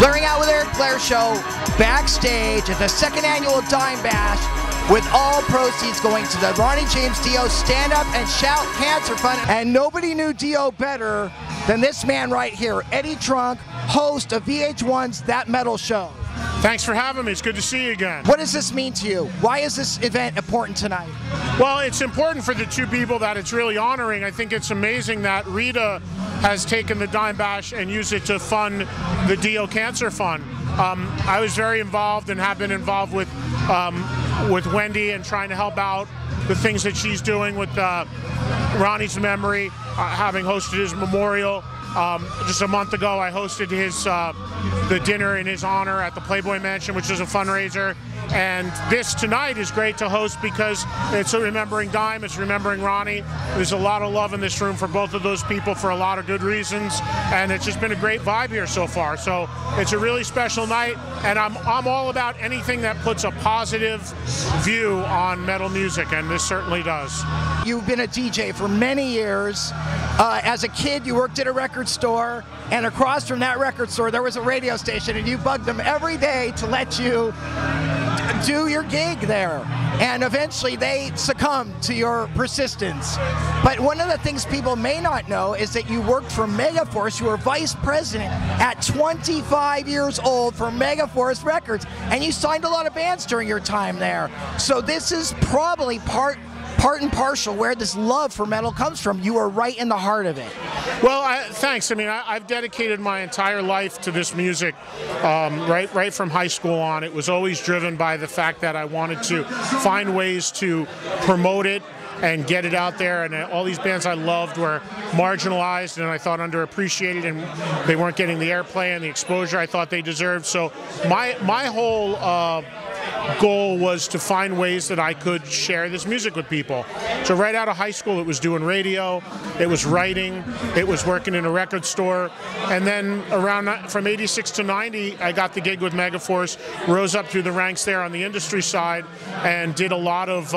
Blairing Out with Eric Blair show backstage at the second annual Dime Bash, with all proceeds going to the Ronnie James Dio Stand Up and Shout Cancer Fund. And nobody knew Dio better than this man right here, Trunk, host of VH1's That Metal Show. Thanks for having me. It's good to see you again. What does this mean to you? Why is this event important tonight? Well, it's important for the two people that it's really honoring. I think it's amazing that Rita has taken the Dime Bash and used it to fund the Dio Cancer Fund. I was very involved and have been involved with Wendy and trying to help out the things that she's doing with Ronnie's memory, having hosted his memorial. Just a month ago, I hosted the dinner in his honor at the Playboy Mansion, which is a fundraiser. And this tonight is great to host because it's remembering Dime, it's remembering Ronnie. There's a lot of love in this room for both of those people for a lot of good reasons, and it's just been a great vibe here so far. So it's a really special night, and I'm all about anything that puts a positive view on metal music, and this certainly does. You've been a DJ for many years. As a kid, you worked at a record store, and across from that record store, there was a radio station, and you bugged them every day to let you do your gig there. And eventually they succumbed to your persistence. But one of the things people may not know is that you worked for Megaforce. You were vice president at 25 years old for Megaforce Records, and you signed a lot of bands during your time there. So this is probably part and parcel where this love for metal comes from. You are right in the heart of it. Well, thanks. I mean, I've dedicated my entire life to this music, right from high school on. It was always driven by the fact that I wanted to find ways to promote it and get it out there, and all these bands I loved were marginalized and I thought underappreciated, and they weren't getting the airplay and the exposure I thought they deserved. So my whole goal was to find ways that I could share this music with people. So right out of high school, it was doing radio, it was writing, it was working in a record store, and then from 86 to 90, I got the gig with Megaforce, rose up through the ranks there on the industry side, and did a lot of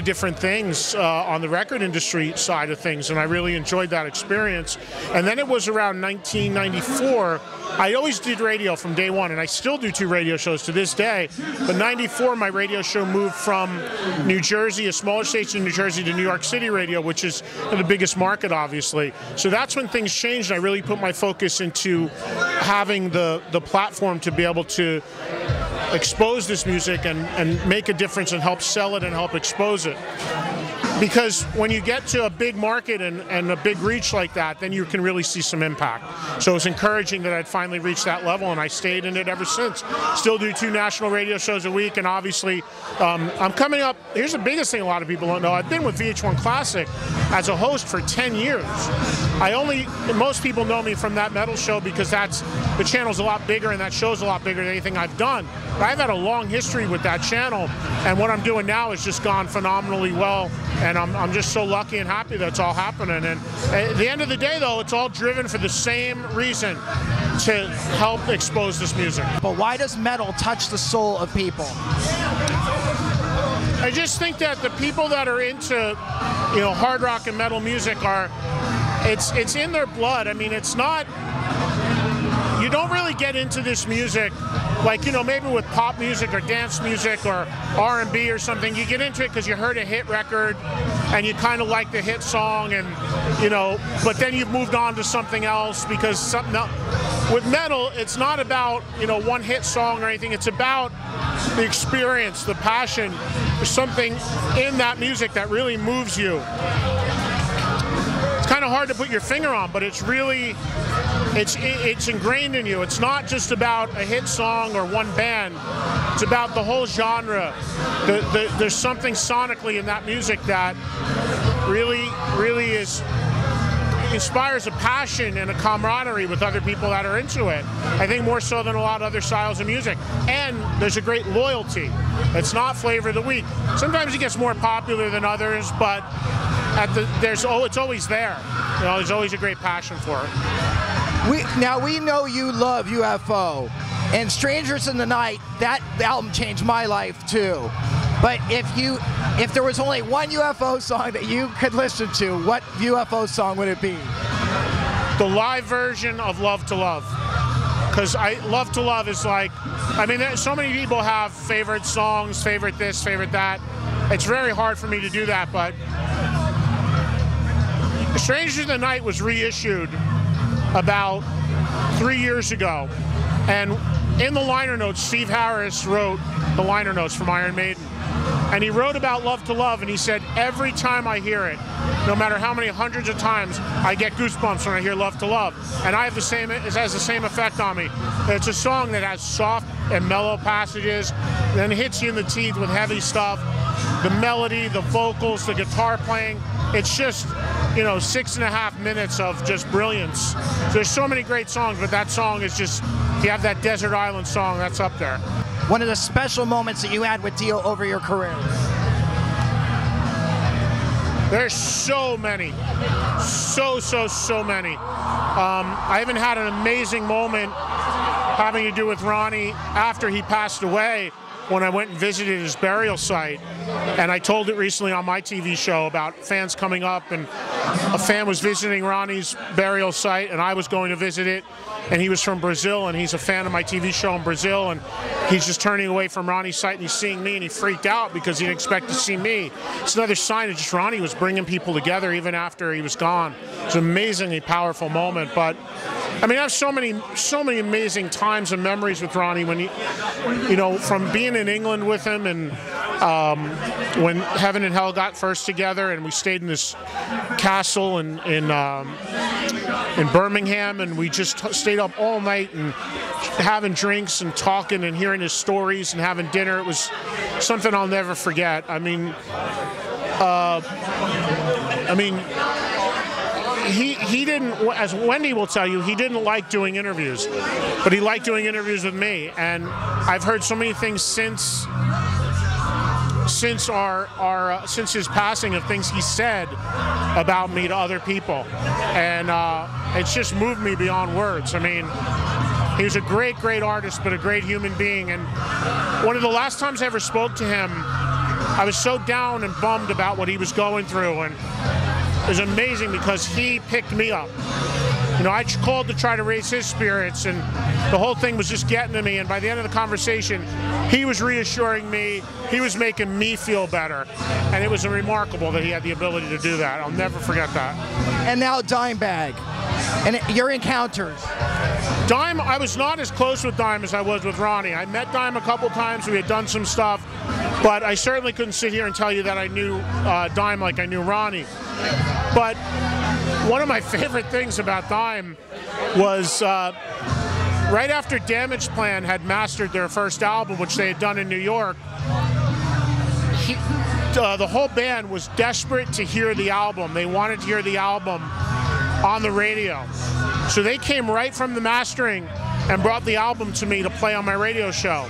different things on the record industry side of things, and I really enjoyed that experience. And then it was around 1994, I always did radio from day one, and I still do 2 radio shows to this day, but 94 my radio show moved from New Jersey, a smaller station in New Jersey, to New York City radio, which is the biggest market obviously. So that's when things changed, and I really put my focus into having the platform to be able to expose this music and make a difference and help sell it and help expose it. Because when you get to a big market and a big reach like that, then you can really see some impact. So it's encouraging that I'd finally reached that level, and I stayed in it ever since. Still do 2 national radio shows a week, and obviously I'm coming up. Here's the biggest thing a lot of people don't know. I've been with VH1 Classic as a host for 10 years. Most people know me from That Metal Show because the channel's a lot bigger and that show's a lot bigger than anything I've done. But I've had a long history with that channel, and what I'm doing now has just gone phenomenally well. And I'm just so lucky and happy that's all happening. And at the end of the day, though, it's all driven for the same reason, to help expose this music. But why does metal touch the soul of people? I just think that the people that are into, hard rock and metal music it's in their blood. I mean, it's not. You don't really get into this music like, maybe with pop music or dance music or R&B or something. You get into it because you heard a hit record and you kind of like the hit song, and but then you've moved on to something else because something else. With metal, it's not about one hit song or anything. It's about the experience, the passion. There's something in that music that really moves you. It's kind of hard to put your finger on, but it's really, it's ingrained in you. It's not just about a hit song or one band. It's about the whole genre. There's something sonically in that music that really inspires a passion and a camaraderie with other people that are into it. I think more so than a lot of other styles of music. And there's a great loyalty. It's not flavor of the week. Sometimes it gets more popular than others, but it's always there. There's always a great passion for it. Now we know you love UFO, and Strangers in the Night, that album changed my life too. But if there was only one UFO song that you could listen to, what UFO song would it be? the live version of Love to Love. Because Love to Love is like, I mean, so many people have favorite songs, favorite this, favorite that. It's very hard for me to do that, but Stranger Than Night was reissued about 3 years ago. And in the liner notes, Steve Harris wrote the liner notes from Iron Maiden. And he wrote about Love to Love, and he said, every time I hear it, no matter how many hundreds of times, I get goosebumps when I hear Love to Love. And I have the same, it has the same effect on me. It's a song that has soft and mellow passages, then hits you in the teeth with heavy stuff. The melody, the vocals, the guitar playing, it's just, you know, 6.5 minutes of just brilliance. There's so many great songs, but that song is just, if you have that Desert Island song, that's up there. One of the special moments that you had with Dio over your career? There's so many. So many. I even had an amazing moment having to do with Ronnie after he passed away, when I went and visited his burial site. And I told it recently on my TV show about fans coming up, and a fan was visiting Ronnie's burial site, and I was going to visit it. And he was from Brazil, and he's a fan of my TV show in Brazil, and he's just turning away from Ronnie's site, and he's seeing me, and he freaked out because he didn't expect to see me. It's another sign that just Ronnie was bringing people together even after he was gone. It's an amazingly powerful moment. But I mean, I have so many amazing times and memories with Ronnie. When you know, from being in England with him, and when Heaven and Hell got first together, and we stayed in this castle in Birmingham, and we just stayed up all night and having drinks and talking and hearing his stories and having dinner. It was something I'll never forget. I mean, he didn't, as Wendy will tell you, he didn't like doing interviews, but he liked doing interviews with me. And I've heard so many things since his passing, of things he said about me to other people, and it's just moved me beyond words. I mean, he was a great artist, but a great human being. And one of the last times I ever spoke to him, I was so down and bummed about what he was going through, and it was amazing because he picked me up. You know, I called to try to raise his spirits, and the whole thing was just getting to me. And by the end of the conversation, he was reassuring me. He was making me feel better. And it was remarkable that he had the ability to do that. I'll never forget that. And now Dimebag, and your encounters. Dime, I was not as close with Dime as I was with Ronnie. I met Dime a couple times. We had done some stuff. But I certainly couldn't sit here and tell you that I knew Dime like I knew Ronnie. But one of my favorite things about Dime was right after Damage Plan had mastered their first album, which they had done in New York, the whole band was desperate to hear the album. They wanted to hear the album on the radio. So they came right from the mastering and brought the album to me to play on my radio show.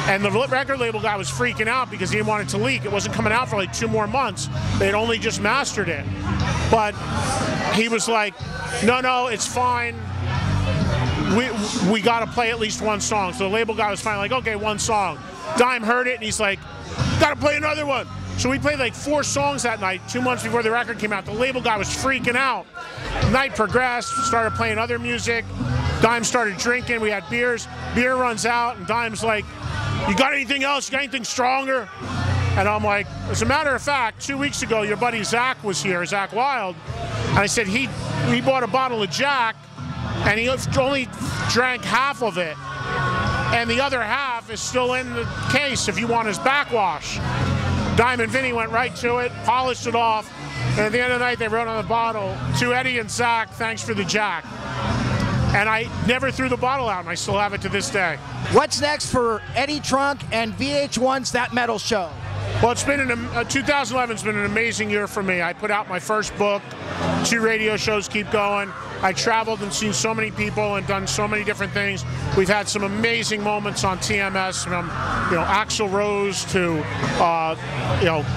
And the record label guy was freaking out because he didn't want it to leak. It wasn't coming out for like 2 more months. They'd only just mastered it. But he was like, no, it's fine. We got to play at least one song. So the label guy was finally like, okay, one song. Dime heard it, and he's like, got to play another one. So we played like 4 songs that night, 2 months before the record came out. The label guy was freaking out. The night progressed, started playing other music. Dime started drinking, we had beers. Beer runs out, and Dime's like, you got anything else? You got anything stronger? And I'm like, as a matter of fact, 2 weeks ago, your buddy Zach was here, Zach Wild. And I said, he bought a bottle of Jack, and he only drank half of it. And the other half is still in the case if you want his backwash. Dime and Vinny went right to it, polished it off, and at the end of the night, they wrote on the bottle, to Eddie and Zach, thanks for the Jack. And I never threw the bottle out, and I still have it to this day. What's next for Trunk and VH1's That Metal Show? Well, it's been 2011's been an amazing year for me. I put out my first book, 2 radio shows keep going. I traveled and seen so many people and done so many different things. We've had some amazing moments on TMS, from Axl Rose to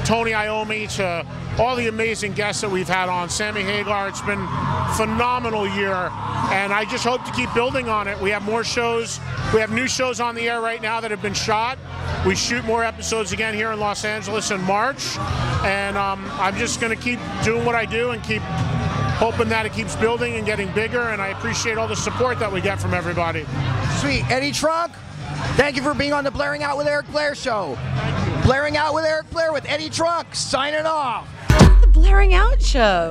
Tony Iommi, to all the amazing guests that we've had on. Sammy Hagar. It's been a phenomenal year, and I just hope to keep building on it. We have more shows. We have new shows on the air right now that have been shot. We shoot more episodes again here in Los Angeles in March, and I'm just going to keep doing what I do and keep hoping that it keeps building and getting bigger, and I appreciate all the support that we get from everybody. Sweet. Eddie Trunk, thank you for being on the Blairing Out with Eric Blair show. Blairing Out with Eric Blair with Eddie Trunk, signing off. The Blairing Out Show.